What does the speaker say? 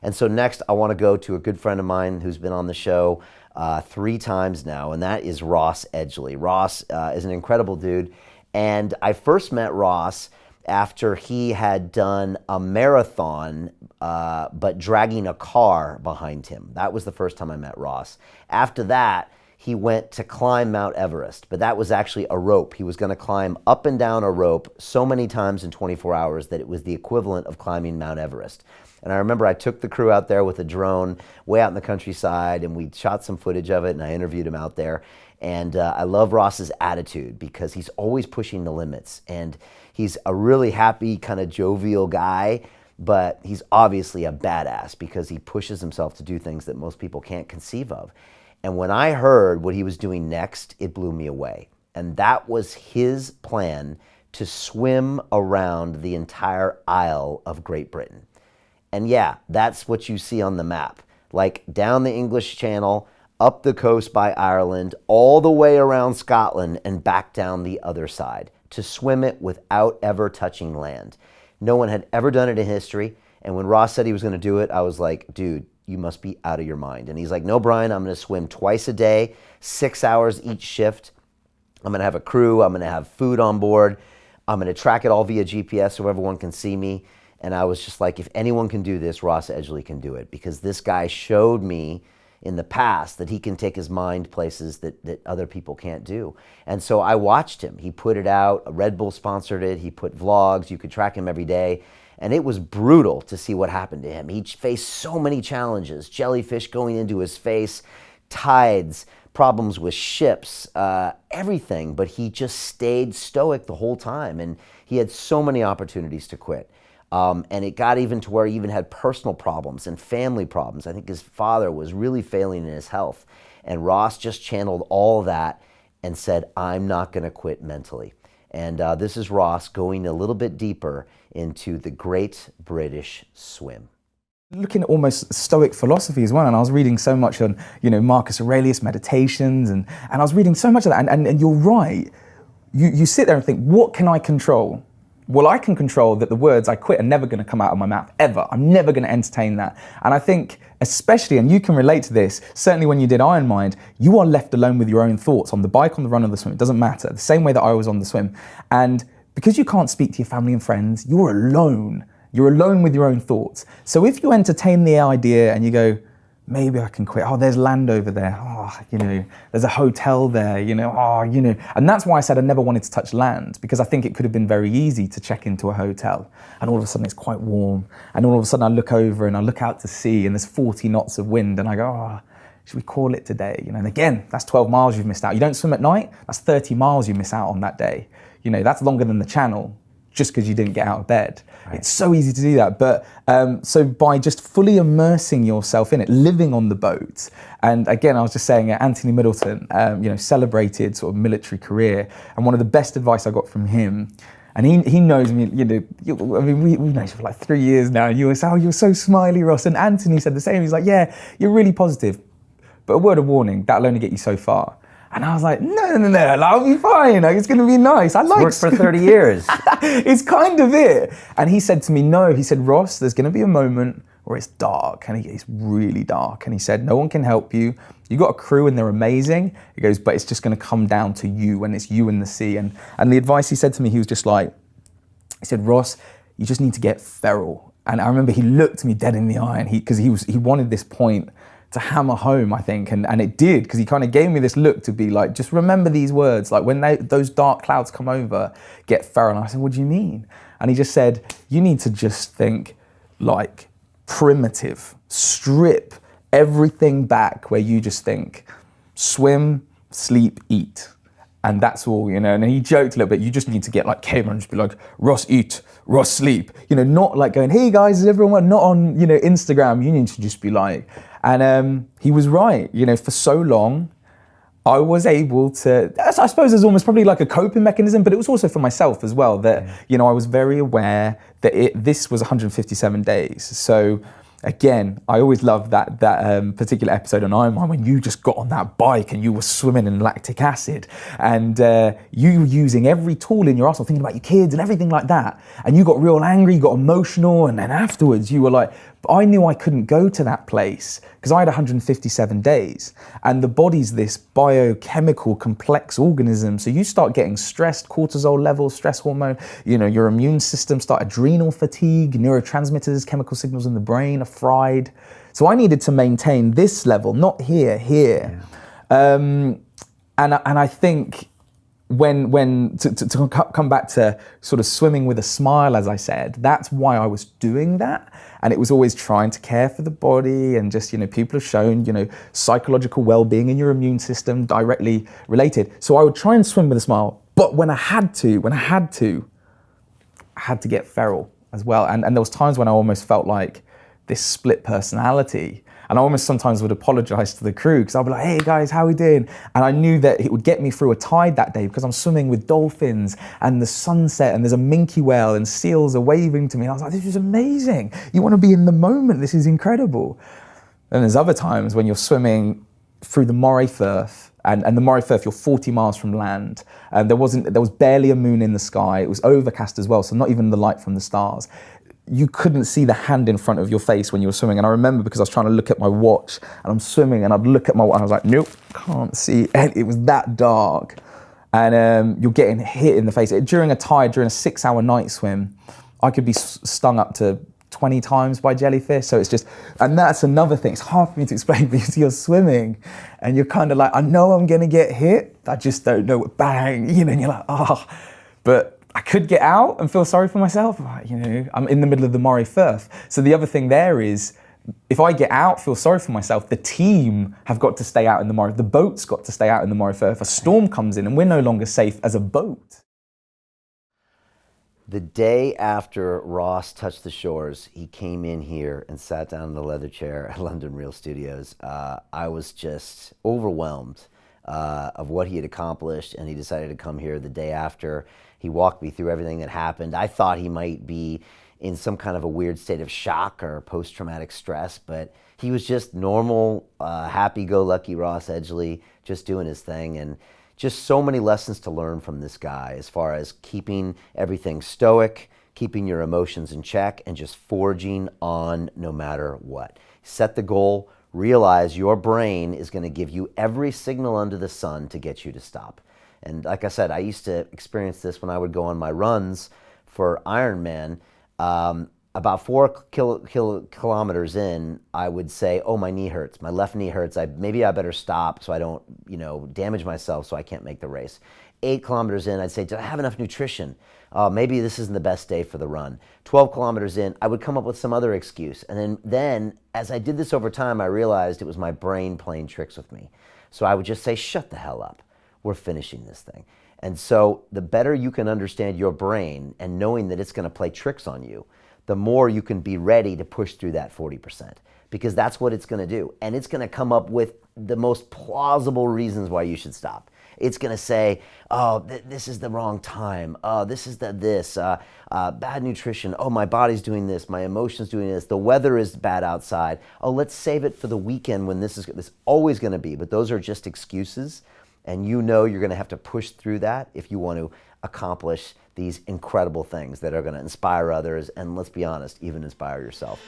And so next, I want to go to a good friend of mine who's been on the show 3 times now, and that is Ross Edgley. Ross is an incredible dude, and I first met Ross after he had done a marathon, but dragging a car behind him. That was the first time I met Ross. After that, he went to climb Mount Everest, but that was actually a rope. He was going to climb up and down a rope so many times in 24 hours that it was the equivalent of climbing Mount Everest. And I remember I took the crew out there with a drone way out in the countryside, and we shot some footage of it, and I interviewed him out there. And I love Ross's attitude because he's always pushing the limits. And he's a really happy, kind of jovial guy, but he's obviously a badass because he pushes himself to do things that most people can't conceive of. And when I heard what he was doing next, it blew me away. And that was his plan to swim around the entire Isle of Great Britain. And yeah, that's what you see on the map. Like down the English Channel, up the coast by Ireland, all the way around Scotland, and back down the other side to swim it without ever touching land. No one had ever done it in history. And when Ross said he was going to do it, I was like, dude, you must be out of your mind. And he's like, no, Brian, I'm going to swim twice a day, 6 hours each shift. I'm going to have a crew. I'm going to have food on board. I'm going to track it all via GPS so everyone can see me. And I was just like, if anyone can do this, Ross Edgley can do it, because this guy showed me in the past that he can take his mind places that other people can't do. And so I watched him. He put it out. Red Bull sponsored it. He put vlogs. You could track him every day. And it was brutal to see what happened to him. He faced so many challenges, jellyfish going into his face, tides, problems with ships, everything. But he just stayed stoic the whole time. And he had so many opportunities to quit. And it got even to where he even had personal problems and family problems. I think his father was really failing in his health. And Ross just channeled all that and said, I'm not going to quit mentally. And this is Ross going a little bit deeper into the Great British Swim. Looking at almost Stoic philosophy as well, and I was reading so much on, Marcus Aurelius' meditations, and I was reading so much of that, and you're right. You sit there and think, what can I control? Well, I can control that the words I quit are never going to come out of my mouth, ever. I'm never going to entertain that. And I think, especially, and you can relate to this, certainly when you did Iron Mind, you are left alone with your own thoughts on the bike, on the run, or the swim. It doesn't matter. The same way that I was on the swim. And because you can't speak to your family and friends, you're alone. You're alone with your own thoughts. So if you entertain the idea and you go, maybe I can quit. Oh, there's land over there. Oh, there's a hotel there, And that's why I said I never wanted to touch land, because I think it could have been very easy to check into a hotel and all of a sudden it's quite warm. And all of a sudden I look over and I look out to sea and there's 40 knots of wind and I go, oh, should we call it today? And again, that's 12 miles you've missed out. You don't swim at night, that's 30 miles you miss out on that day. That's longer than the channel, just because you didn't get out of bed. Right. It's so easy to do that. But so by just fully immersing yourself in it, living on the boat, and again, I was just saying, Anthony Middleton, celebrated sort of military career, and one of the best advice I got from him, and he knows me, we've known each other for like 3 years now, and you always say, oh, you're so smiley, Ross, and Anthony said the same. He's like, yeah, you're really positive, but a word of warning, that'll only get you so far. And I was like, no, I'll be fine. It's going to be nice. I like worked for 30 years. It's kind of it. And he said to me, no, he said, Ross, there's going to be a moment where it's dark. And it's really dark. And he said, no one can help you. You got a crew and they're amazing. He goes, but it's just going to come down to you, and it's you and the sea. And the advice he said to me, he was just like, he said, Ross, you just need to get feral. And I remember he looked me dead in the eye, and because he wanted this point to hammer home, I think, and it did, because he kind of gave me this look to be like, just remember these words, like when those dark clouds come over, get feral. And I said, what do you mean? And he just said, you need to just think like primitive, strip everything back, where you just think swim, sleep, eat. And that's all, and he joked a little bit, you just need to get like caveman and just be like, Ross eat, Ross sleep, not like going, hey guys, is everyone well? Not on, Instagram. You need to just be like, and he was right, for so long, I was able to, I suppose there's almost probably like a coping mechanism, but it was also for myself as well that, I was very aware that this was 157 days. So again, I always love that particular episode on Iron Man when you just got on that bike and you were swimming in lactic acid, and you were using every tool in your arsenal, thinking about your kids and everything like that. And you got real angry, you got emotional, and then afterwards you were like, But I knew I couldn't go to that place because I had 157 days. And the body's this biochemical complex organism. So you start getting stressed, cortisol levels, stress hormone, your immune system start adrenal fatigue, neurotransmitters, chemical signals in the brain are fried. So I needed to maintain this level, not here. Yeah. And I think when to come back to sort of swimming with a smile, as I said, that's why I was doing that. And it was always trying to care for the body, and just, people have shown, psychological well-being in your immune system directly related. So I would try and swim with a smile, but when I had to, I had to get feral as well. And there was times when I almost felt like this split personality. And I almost sometimes would apologize to the crew because I'd be like, hey guys, how are we doing? And I knew that it would get me through a tide that day because I'm swimming with dolphins and the sunset and there's a minke whale and seals are waving to me. And I was like, this is amazing. You want to be in the moment. This is incredible. And there's other times when you're swimming through the Moray Firth, and the Moray Firth, you're 40 miles from land. And there was barely a moon in the sky. It was overcast as well, so not even the light from the stars. You couldn't see the hand in front of your face when you were swimming. And I remember because I was trying to look at my watch and I'm swimming and I'd look at my watch and I was like, nope, can't see. And it was that dark. And you're getting hit in the face. During a 6-hour night swim, I could be stung up to 20 times by jellyfish. So it's just, and that's another thing. It's hard for me to explain because you're swimming and you're kind of like, I know I'm going to get hit. I just don't know. Bang, and you're like, but I could get out and feel sorry for myself. I'm in the middle of the Moray Firth. So the other thing there is, if I get out, feel sorry for myself, the team have got to stay out in the Moray. The boat's got to stay out in the Moray Firth. A storm comes in and we're no longer safe as a boat. The day after Ross touched the shores, he came in here and sat down in the leather chair at London Real Studios. I was just overwhelmed of what he had accomplished, and he decided to come here the day after. He walked me through everything that happened. I thought he might be in some kind of a weird state of shock or post-traumatic stress, but he was just normal, happy-go-lucky Ross Edgley, just doing his thing. And just so many lessons to learn from this guy as far as keeping everything stoic, keeping your emotions in check, and just forging on no matter what. Set the goal, realize your brain is going to give you every signal under the sun to get you to stop. And like I said, I used to experience this when I would go on my runs for Ironman. About 4 kilometers in, I would say, oh, my knee hurts. My left knee hurts. Maybe I better stop so I don't, damage myself so I can't make the race. 8 kilometers in, I'd say, did I have enough nutrition? Maybe this isn't the best day for the run. 12 kilometers in, I would come up with some other excuse. And then as I did this over time, I realized it was my brain playing tricks with me. So I would just say, shut the hell up. We're finishing this thing. And so the better you can understand your brain and knowing that it's going to play tricks on you, the more you can be ready to push through that 40%, because that's what it's going to do. And it's going to come up with the most plausible reasons why you should stop. It's going to say, oh, this is the wrong time. Oh, this is bad nutrition. Oh, my body's doing this. My emotions doing this. The weather is bad outside. Oh, let's save it for the weekend when this is always going to be. But those are just excuses. And you're going to have to push through that if you want to accomplish these incredible things that are going to inspire others and, let's be honest, even inspire yourself.